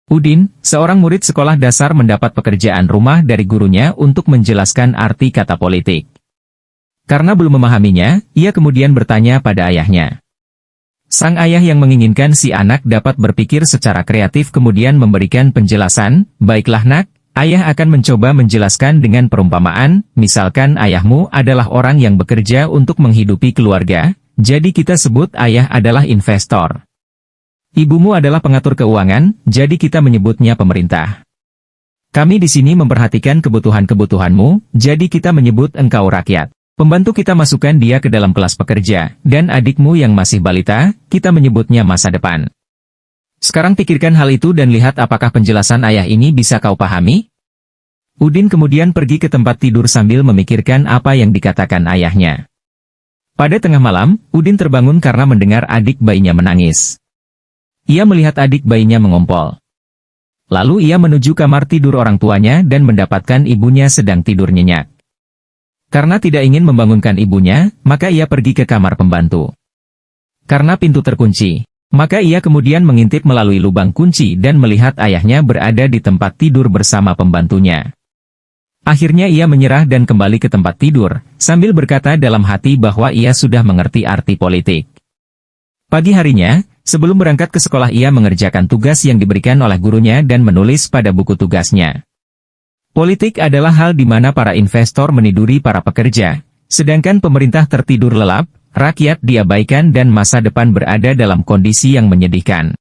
Udin, seorang murid sekolah dasar mendapat pekerjaan rumah dari gurunya untuk menjelaskan arti kata politik. Karena belum memahaminya, ia kemudian bertanya pada ayahnya. Sang ayah yang menginginkan si anak dapat berpikir secara kreatif kemudian memberikan penjelasan, "Baiklah nak, ayah akan mencoba menjelaskan dengan perumpamaan, misalkan ayahmu adalah orang yang bekerja untuk menghidupi keluarga, jadi kita sebut ayah adalah investor. Ibumu adalah pengatur keuangan, jadi kita menyebutnya pemerintah. Kami di sini memperhatikan kebutuhan-kebutuhanmu, jadi kita menyebut engkau rakyat. Pembantu kita masukkan dia ke dalam kelas pekerja, dan adikmu yang masih balita, kita menyebutnya masa depan. Sekarang pikirkan hal itu dan lihat apakah penjelasan ayah ini bisa kau pahami?" Udin kemudian pergi ke tempat tidur sambil memikirkan apa yang dikatakan ayahnya. Pada tengah malam, Udin terbangun karena mendengar adik bayinya menangis. Ia melihat adik bayinya mengompol. Lalu ia menuju kamar tidur orang tuanya dan mendapatkan ibunya sedang tidur nyenyak. Karena tidak ingin membangunkan ibunya, maka ia pergi ke kamar pembantu. Karena pintu terkunci, maka ia kemudian mengintip melalui lubang kunci dan melihat ayahnya berada di tempat tidur bersama pembantunya. Akhirnya ia menyerah dan kembali ke tempat tidur, sambil berkata dalam hati bahwa ia sudah mengerti arti politik. Pagi harinya, sebelum berangkat ke sekolah ia mengerjakan tugas yang diberikan oleh gurunya dan menulis pada buku tugasnya. Politik adalah hal di mana para investor meniduri para pekerja, sedangkan pemerintah tertidur lelap, rakyat diabaikan dan masa depan berada dalam kondisi yang menyedihkan.